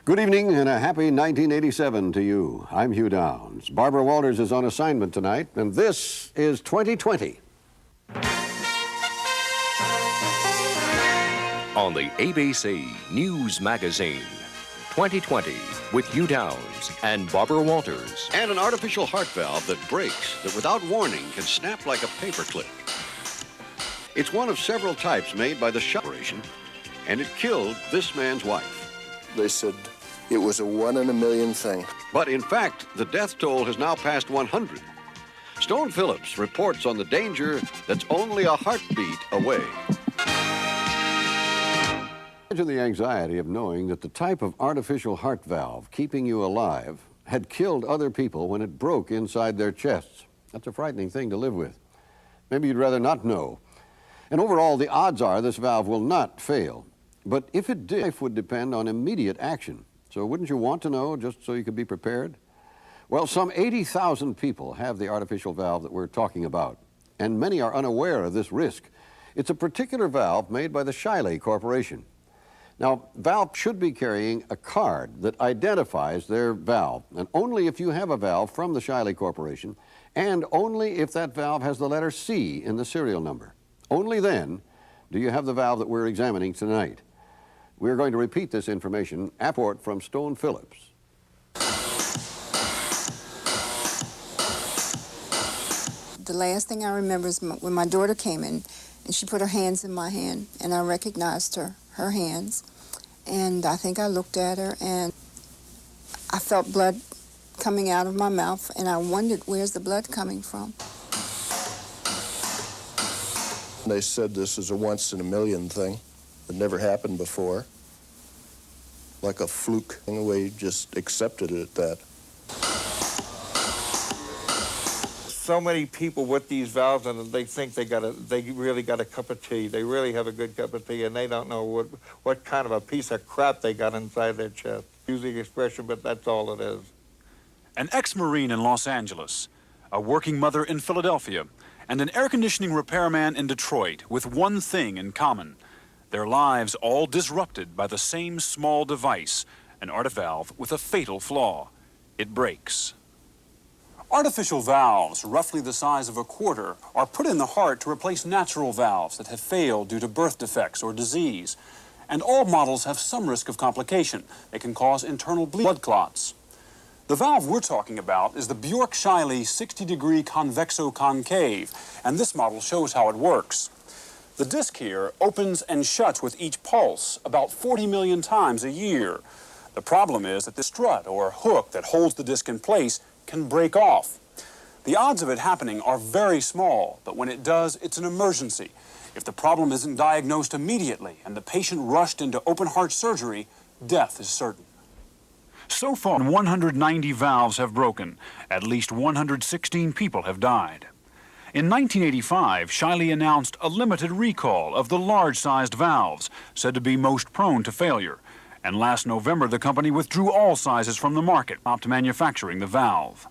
Good evening and a happy 1987 to you. I'm Hugh Downs. Barbara Walters is on assignment tonight, and this is 2020. On the ABC News Magazine, 2020 with Hugh Downs and Barbara Walters. And an artificial heart valve that breaks, that without warning can snap like a paperclip. It's one of several types made by the Corporation, and it killed this man's wife. They said it was a 1 in a million thing. But in fact, the death toll has now passed 100. Stone Phillips reports on the danger that's only a heartbeat away. Imagine the anxiety of knowing that the type of artificial heart valve keeping you alive had killed other people when it broke inside their chests. That's a frightening thing to live with. Maybe you'd rather not know. And overall, the odds are this valve will not fail. But if it did, life would depend on immediate action. So wouldn't you want to know just so you could be prepared? Well, some 80,000 people have the artificial valve that we're talking about, and many are unaware of this risk. It's a particular valve made by the Shiley Corporation. Now, valve should be carrying a card that identifies their valve, and only if you have a valve from the Shiley Corporation, and only if that valve has the letter C in the serial number. Only then do you have the valve that we're examining tonight. We're going to repeat this information, report from Stone Phillips. The last thing I remember is when my daughter came in and she put her hands in my hand, and I recognized her hands. And I think I looked at her and I felt blood coming out of my mouth, and I wondered, where's the blood coming from? They said this is a 1 in a million thing. It never happened before. Like a fluke. In a way, just accepted it at that. So many people with these valves, and they think they really got a cup of tea. They really have a good cup of tea, and they don't know what kind of a piece of crap they got inside their chest. Use the expression, but that's all it is. An ex-Marine in Los Angeles, a working mother in Philadelphia, and an air conditioning repairman in Detroit with one thing in common: their lives all disrupted by the same small device, an artificial valve with a fatal flaw. It breaks. Artificial valves, roughly the size of a quarter, are put in the heart to replace natural valves that have failed due to birth defects or disease. And all models have some risk of complication. They can cause internal blood clots. The valve we're talking about is the Bjork-Shiley 60-degree Convexo-Concave, and this model shows how it works. The disc here opens and shuts with each pulse about 40 million times a year. The problem is that the strut or hook that holds the disc in place can break off. The odds of it happening are very small, but when it does, it's an emergency. If the problem isn't diagnosed immediately and the patient rushed into open heart surgery, death is certain. So far, 190 valves have broken. At least 116 people have died. In 1985, Shiley announced a limited recall of the large-sized valves, said to be most prone to failure. And last November, the company withdrew all sizes from the market, stopped manufacturing the valve.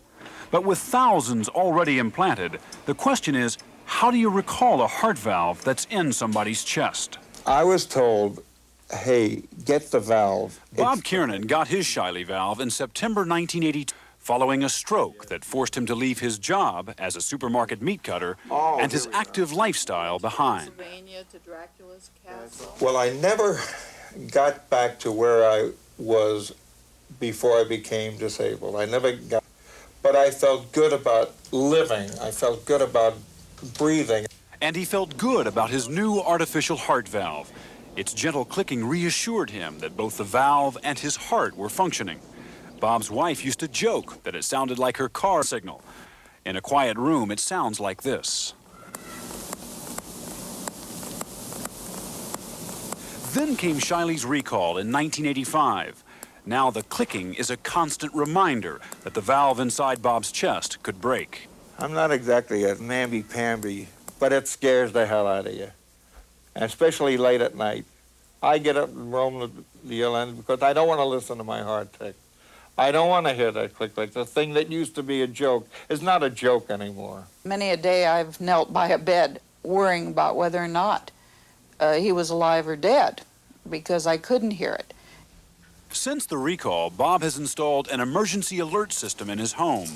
But with thousands already implanted, the question is, how do you recall a heart valve that's in somebody's chest? I was told, hey, get the valve. Bob Kiernan got his Shiley valve in September 1982. Following a stroke that forced him to leave his job as a supermarket meat cutter and his active lifestyle behind. Well, I never got back to where I was before I became disabled. I never got, but I felt good about living. I felt good about breathing. And he felt good about his new artificial heart valve. Its gentle clicking reassured him that both the valve and his heart were functioning. Bob's wife used to joke that it sounded like her car signal. In a quiet room, it sounds like this. Then came Shiley's recall in 1985. Now the clicking is a constant reminder that the valve inside Bob's chest could break. I'm not exactly a namby-pamby, but it scares the hell out of you, and especially late at night. I get up and roam the island because I don't want to listen to my heart tick. I don't want to hear that click. Like the thing that used to be a joke is not a joke anymore. Many a day I've knelt by a bed worrying about whether or not he was alive or dead because I couldn't hear it. Since the recall, Bob has installed an emergency alert system in his home.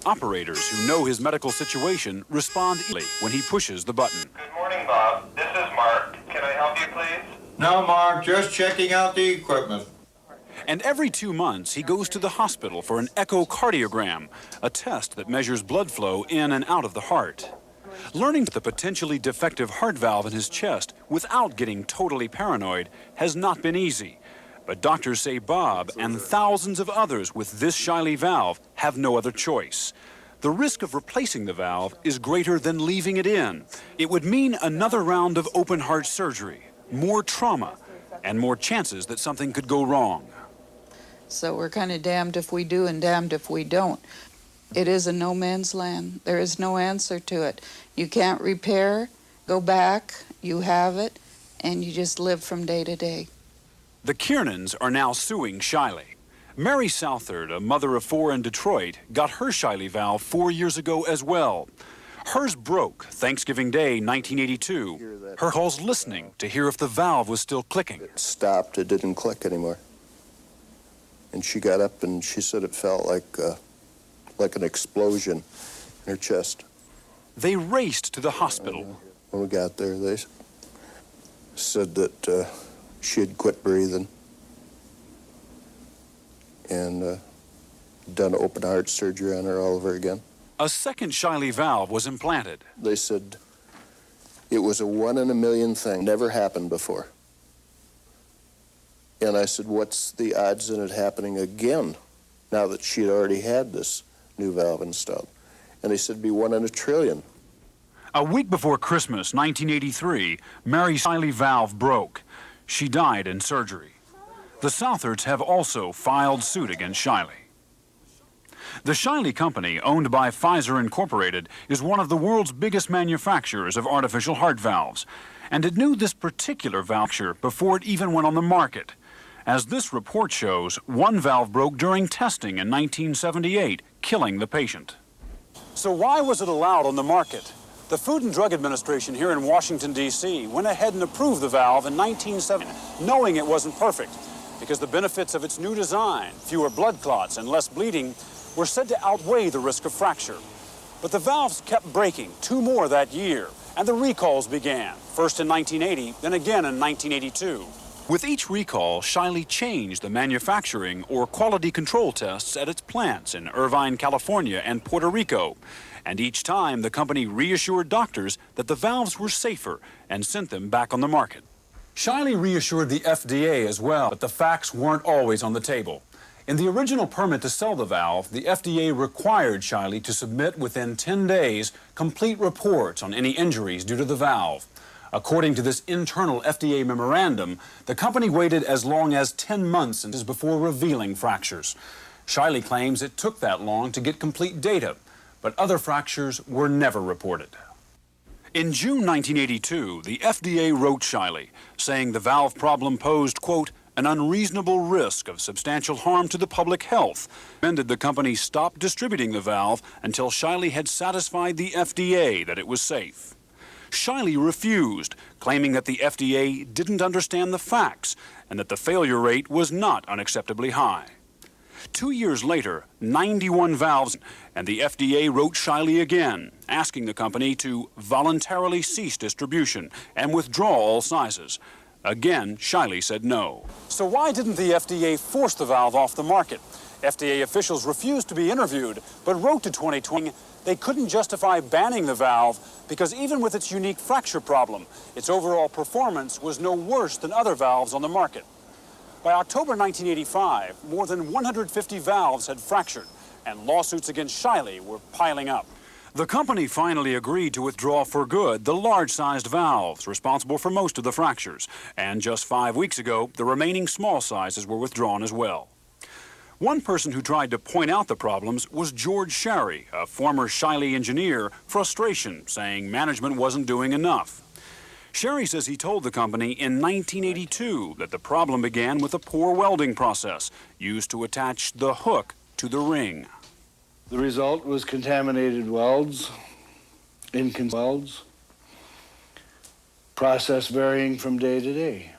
Operators who know his medical situation respond immediately when he pushes the button. Good morning, Bob. This is Mark. Can I help you, please? No, Mark, just checking out the equipment. And every 2 months, he goes to the hospital for an echocardiogram, a test that measures blood flow in and out of the heart. Learning the potentially defective heart valve in his chest without getting totally paranoid has not been easy. But doctors say Bob and thousands of others with this Shiley valve have no other choice. The risk of replacing the valve is greater than leaving it in. It would mean another round of open heart surgery, more trauma, and more chances that something could go wrong. So we're kind of damned if we do and damned if we don't. It is a no man's land. There is no answer to it. You can't repair, go back, you have it, and you just live from day to day. The Kiernans are now suing Shiley. Mary Southard, a mother of 4 in Detroit, got her Shiley valve 4 years ago as well. Hers broke Thanksgiving Day, 1982. Her calls listening to hear if the valve was still clicking. It stopped, it didn't click anymore. And she got up and she said it felt like an explosion in her chest. They raced to the hospital. When we got there, they said that she had quit breathing and done open heart surgery on her all over again. A second Shiley valve was implanted. They said it was a 1 in a million thing, never happened before. And I said, what's the odds in it happening again now that she'd already had this new valve installed? And they said it'd be 1 in a trillion. A week before Christmas, 1983, Mary's Shiley valve broke. She died in surgery. The Southards have also filed suit against Shiley. The Shiley Company, owned by Pfizer Incorporated, is one of the world's biggest manufacturers of artificial heart valves, and it knew this particular valve before it even went on the market. As this report shows, one valve broke during testing in 1978, killing the patient. So why was it allowed on the market? The Food and Drug Administration here in Washington, D.C. went ahead and approved the valve in 1970, knowing it wasn't perfect, because the benefits of its new design, fewer blood clots and less bleeding, were said to outweigh the risk of fracture. But the valves kept breaking, 2 more that year, and the recalls began, first in 1980, then again in 1982. With each recall, Shiley changed the manufacturing or quality control tests at its plants in Irvine, California and Puerto Rico. And each time, the company reassured doctors that the valves were safer and sent them back on the market. Shiley reassured the FDA as well, but the facts weren't always on the table. In the original permit to sell the valve, the FDA required Shiley to submit within 10 days complete reports on any injuries due to the valve. According to this internal FDA memorandum, the company waited as long as 10 months before revealing fractures. Shiley claims it took that long to get complete data, but other fractures were never reported. In June 1982, the FDA wrote Shiley, saying the valve problem posed, quote, an unreasonable risk of substantial harm to the public health, recommended the company stop distributing the valve until Shiley had satisfied the FDA that it was safe. Shiley refused, claiming that the FDA didn't understand the facts and that the failure rate was not unacceptably high. 2 years later, 91 valves, and the FDA wrote Shiley again, asking the company to voluntarily cease distribution and withdraw all sizes. Again, Shiley said no. So why didn't the FDA force the valve off the market? FDA officials refused to be interviewed, but wrote to 2020 they couldn't justify banning the valve because even with its unique fracture problem, its overall performance was no worse than other valves on the market. By October 1985, more than 150 valves had fractured, and lawsuits against Shiley were piling up. The company finally agreed to withdraw for good the large-sized valves responsible for most of the fractures, and just 5 weeks ago, the remaining small sizes were withdrawn as well. One person who tried to point out the problems was George Sherry, a former Shiley engineer, frustration, saying management wasn't doing enough. Sherry says he told the company in 1982 that the problem began with a poor welding process used to attach the hook to the ring. The result was contaminated welds, inconsistent welds, process varying from day to day,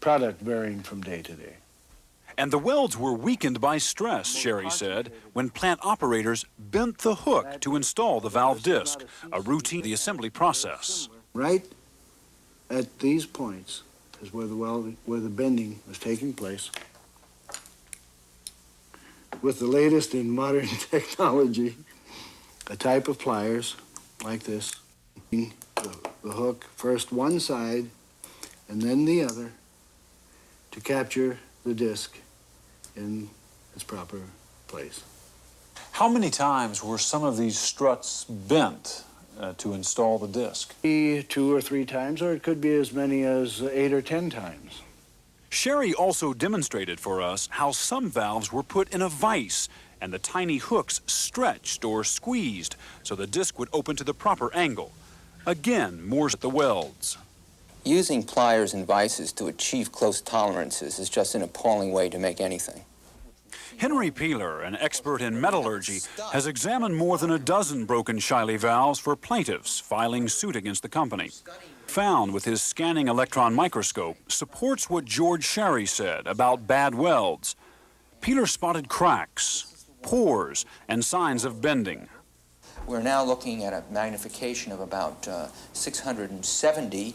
product varying from day to day. And the welds were weakened by stress, Sherry said, when plant operators bent the hook to install the valve disc, a routine the assembly process. Right at these points is where the bending was taking place. With the latest in modern technology, a type of pliers like this, the hook first one side and then the other to capture the disc in its proper place. How many times were some of these struts bent to install the disc? 2 or 3 times, or it could be as many as 8 or 10 times. Sherry also demonstrated for us how some valves were put in a vise and the tiny hooks stretched or squeezed so the disc would open to the proper angle. Again, more at the welds. Using pliers and vices to achieve close tolerances is just an appalling way to make anything. Henry Peeler, an expert in metallurgy, has examined more than a dozen broken Shiley valves for plaintiffs filing suit against the company. Found with his scanning electron microscope supports what George Sherry said about bad welds. Peeler spotted cracks, pores, and signs of bending. We're now looking at a magnification of about 670.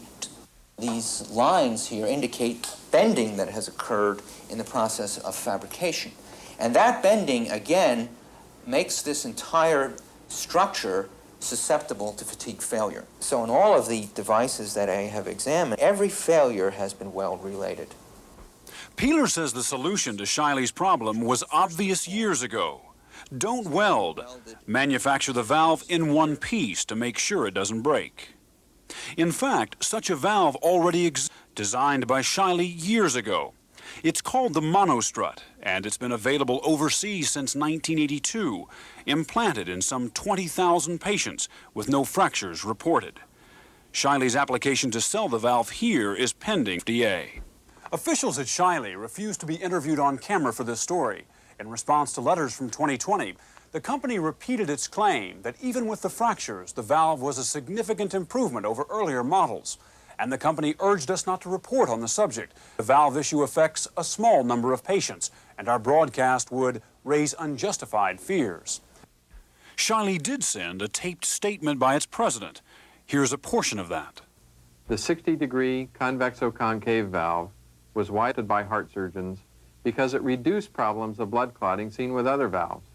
These lines here indicate bending that has occurred in the process of fabrication. And that bending, again, makes this entire structure susceptible to fatigue failure. So in all of the devices that I have examined, every failure has been weld-related. Peeler says the solution to Shiley's problem was obvious years ago. Don't weld. Manufacture the valve in one piece to make sure it doesn't break. In fact, such a valve already exists, designed by Shiley years ago. It's called the monostrut, and it's been available overseas since 1982, implanted in some 20,000 patients with no fractures reported. Shiley's application to sell the valve here is pending FDA. Officials at Shiley refused to be interviewed on camera for this story. In response to letters from 2020, the company repeated its claim that even with the fractures, the valve was a significant improvement over earlier models. And the company urged us not to report on the subject. The valve issue affects a small number of patients, and our broadcast would raise unjustified fears. Shiley did send a taped statement by its president. Here's a portion of that. The 60-degree convexo-concave valve was widely by heart surgeons because it reduced problems of blood clotting seen with other valves.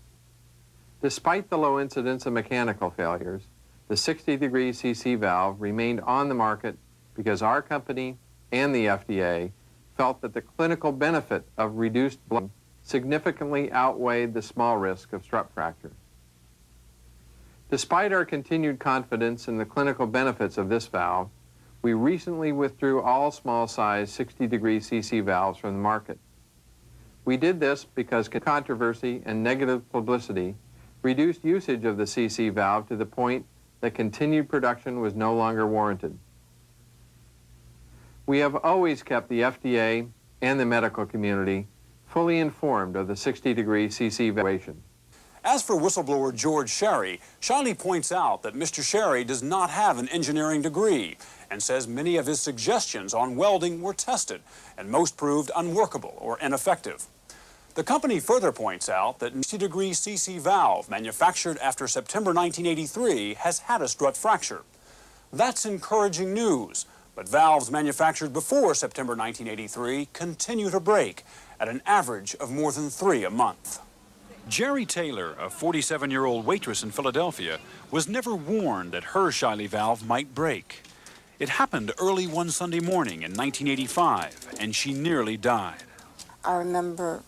Despite the low incidence of mechanical failures, the 60-degree CC valve remained on the market because our company and the FDA felt that the clinical benefit of reduced blood significantly outweighed the small risk of strut fracture. Despite our continued confidence in the clinical benefits of this valve, we recently withdrew all small-size 60-degree CC valves from the market. We did this because controversy and negative publicity reduced usage of the CC valve to the point that continued production was no longer warranted. We have always kept the FDA and the medical community fully informed of the 60-degree CC evaluation. As for whistleblower George Sherry, Shiley points out that Mr. Sherry does not have an engineering degree and says many of his suggestions on welding were tested and most proved unworkable or ineffective. The company further points out that 60-degree CC valve manufactured after September 1983 has had a strut fracture. That's encouraging news, but valves manufactured before September 1983 continue to break at an average of more than 3 a month. Jerry Taylor, a 47-year-old waitress in Philadelphia, was never warned that her Shiley valve might break. It happened early one Sunday morning in 1985, and she nearly died. I remember,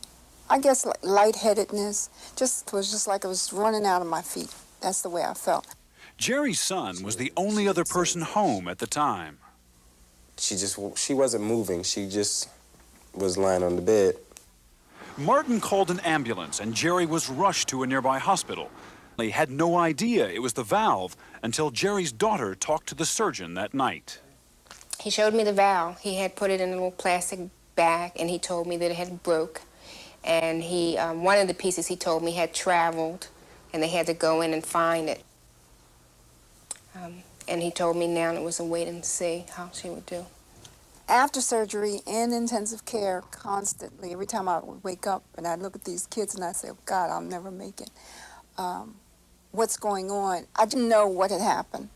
I guess, lightheadedness. It was just like I was running out of my feet. That's the way I felt. Jerry's son was the only other person home at the time. She wasn't moving. She just was lying on the bed. Martin called an ambulance, and Jerry was rushed to a nearby hospital. They had no idea it was the valve until Jerry's daughter talked to the surgeon that night. He showed me the valve. He had put it in a little plastic bag, and he told me that it had broke. And one of the pieces he told me had traveled, and they had to go in and find it. And he told me now it was a wait and see how she would do. after surgery in intensive care constantly. Every time I would wake up and I'd look at these kids and I'd say, oh, God, I'll never make it. What's going on? I didn't know what had happened.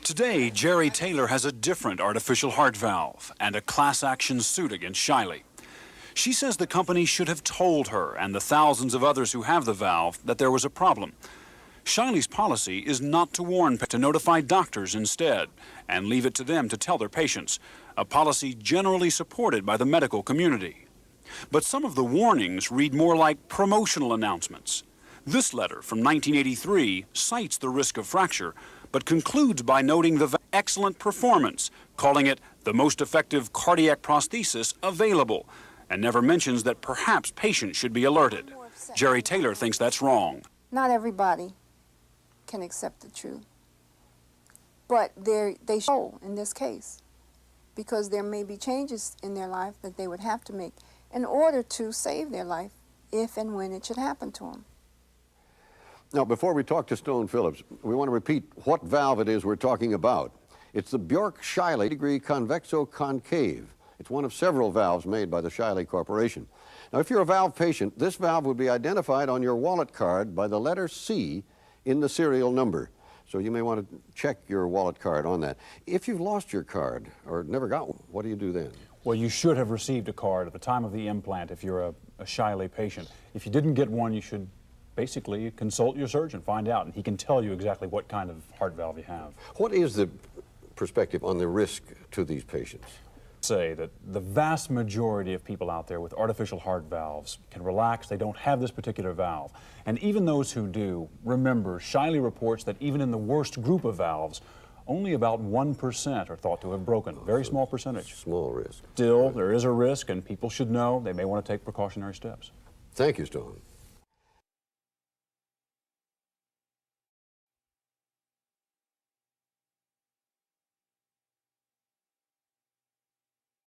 Today, Jerry Taylor has a different artificial heart valve and a class action suit against Shiley. She says the company should have told her and the thousands of others who have the valve that there was a problem. Shiley's policy is not to warn, to notify doctors instead and leave it to them to tell their patients, a policy generally supported by the medical community. But some of the warnings read more like promotional announcements. This letter from 1983 cites the risk of fracture, but concludes by noting the excellent performance, calling it the most effective cardiac prosthesis available, and never mentions that perhaps patients should be alerted. Jerry Taylor thinks that's wrong. Not everybody can accept the truth, but they show in this case, because there may be changes in their life that they would have to make in order to save their life if and when it should happen to them. Now, before we talk to Stone Phillips, we want to repeat what valve it is we're talking about. It's the Bjork-Shiley Convexo-Concave. It's one of several valves made by the Shiley Corporation. Now, if you're a valve patient, this valve would be identified on your wallet card by the letter C in the serial number. So you may want to check your wallet card on that. If you've lost your card or never got one, what do you do then? Well, you should have received a card at the time of the implant if you're a Shiley patient. If you didn't get one, you should basically consult your surgeon, find out, and he can tell you exactly what kind of heart valve you have. What is the perspective on the risk to these patients? Say that the vast majority of people out there with artificial heart valves can relax. They don't have this particular valve. And even those who do, remember, Shiley reports that even in the worst group of valves, only about 1% are thought to have broken. Very small percentage. Small risk. Still, there is a risk, and people should know they may want to take precautionary steps. Thank you, Stone.